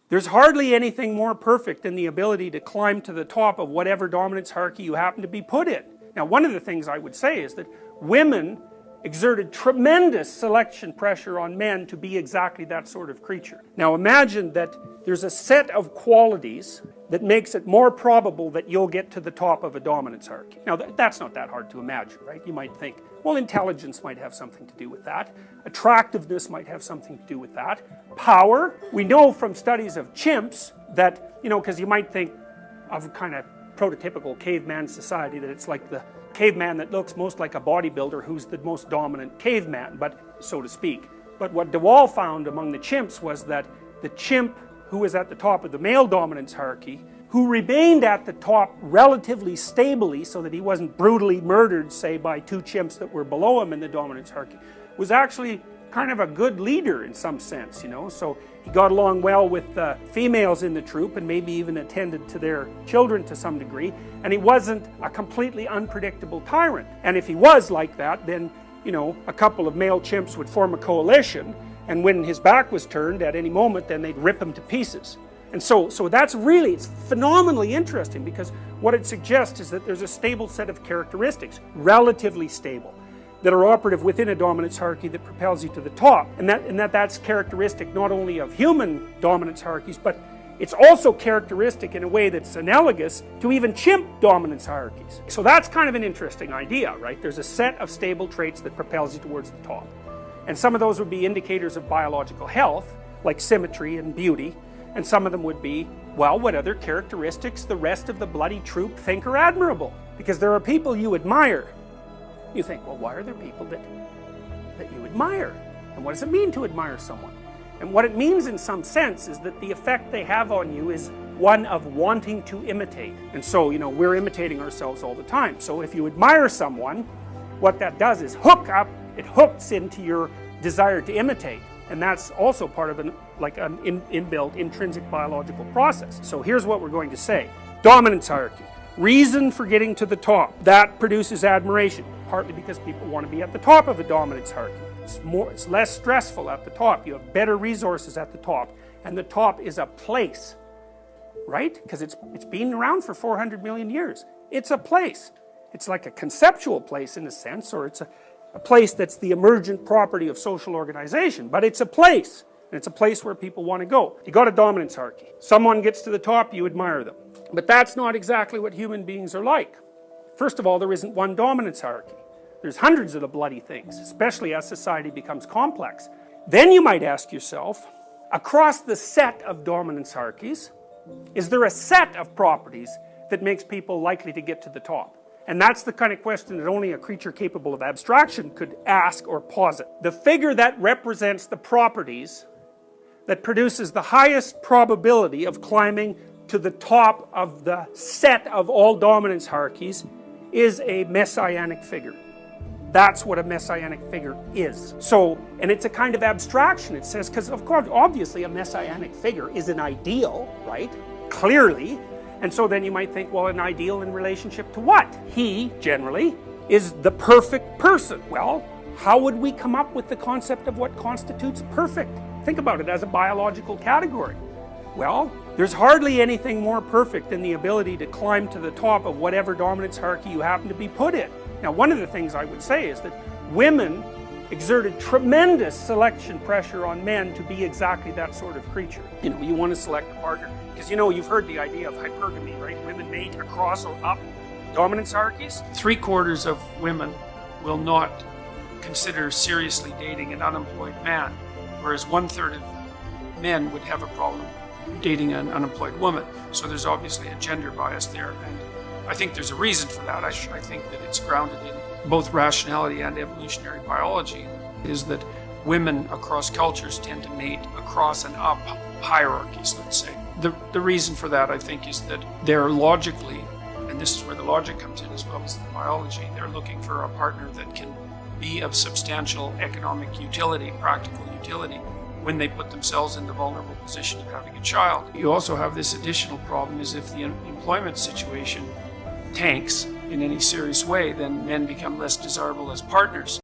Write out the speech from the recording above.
There's hardly anything more perfect than the ability to climb to the top of whatever dominance hierarchy you happen to be put in. Now, one of the things I would say is that women exerted tremendous selection pressure on men to be exactly that sort of creature. Now imagine that there's a set of qualities that makes it more probable that you'll get to the top of a dominance hierarchy. Now that's not that hard to imagine, right? You might think, well, intelligence might have something to do with that. Attractiveness might have something to do with that. Power. We know from studies of chimps that, you know, because you might think of kind of prototypical caveman society that it's like the caveman that looks most like a bodybuilder who's the most dominant caveman, but so to speak. But what DeWall found among the chimps was that the chimp who was at the top of the male dominance hierarchy, who remained at the top relatively stably so that he wasn't brutally murdered, say, by two chimps that were below him in the dominance hierarchy, was actually kind of a good leader in some sense, you know. So he got along well with the females in the troop and maybe even attended to their children to some degree, and he wasn't a completely unpredictable tyrant. And if he was like that, then, you know, a couple of male chimps would form a coalition, and when his back was turned at any moment, then they'd rip him to pieces. And so that's really, it's phenomenally interesting, because what it suggests is that there's a stable set of characteristics, relatively stable, that are operative within a dominance hierarchy that propels you to the top. And that's characteristic not only of human dominance hierarchies, but it's also characteristic in a way that's analogous to even chimp dominance hierarchies. So that's kind of an interesting idea, right? There's a set of stable traits that propels you towards the top. And some of those would be indicators of biological health, like symmetry and beauty, and some of them would be, well, what other characteristics the rest of the bloody troop think are admirable? Because there are people you admire. You think, well, why are there people that you admire? And what does it mean to admire someone? And what it means in some sense is that the effect they have on you is one of wanting to imitate. And so, you know, we're imitating ourselves all the time. So if you admire someone, what that does is it hooks into your desire to imitate. And that's also part of an inbuilt intrinsic biological process. So here's what we're going to say. Dominance hierarchy. Reason for getting to the top. That produces admiration, partly because people want to be at the top of a dominance hierarchy. It's less stressful at the top. You have better resources at the top. And the top is a place, right? Because it's been around for 400 million years. It's a place. It's like a conceptual place in a sense, or it's a place that's the emergent property of social organization. But it's a place. And it's a place where people want to go. You got a dominance hierarchy. Someone gets to the top, you admire them. But that's not exactly what human beings are like. First of all, there isn't one dominance hierarchy. There's hundreds of the bloody things, especially as society becomes complex. Then you might ask yourself, across the set of dominance hierarchies, is there a set of properties that makes people likely to get to the top? And that's the kind of question that only a creature capable of abstraction could ask or posit. The figure that represents the properties that produces the highest probability of climbing to the top of the set of all dominance hierarchies is a messianic figure. That's what a messianic figure is. So, and it's a kind of abstraction, it says, because of course, obviously a messianic figure is an ideal, right? Clearly. And so then you might think, well, an ideal in relationship to what? He, generally, is the perfect person. Well, how would we come up with the concept of what constitutes perfect? Think about it as a biological category. Well, there's hardly anything more perfect than the ability to climb to the top of whatever dominance hierarchy you happen to be put in. Now, one of the things I would say is that women exerted tremendous selection pressure on men to be exactly that sort of creature. You know, you want to select a partner, because you know, you've heard the idea of hypergamy, right? Women mate across or up dominance hierarchies. 3/4 of women will not consider seriously dating an unemployed man, whereas 1/3 of men would have a problem dating an unemployed woman. So there's obviously a gender bias there, and I think there's a reason for that. I think that it's grounded in both rationality and evolutionary biology, is that women across cultures tend to mate across and up hierarchies, let's say. The reason for that, I think, is that they're logically, and this is where the logic comes in as well as the biology, they're looking for a partner that can be of substantial economic utility, practical utility, when they put themselves in the vulnerable position of having a child. You also have this additional problem, is if the employment situation tanks in any serious way, then men become less desirable as partners.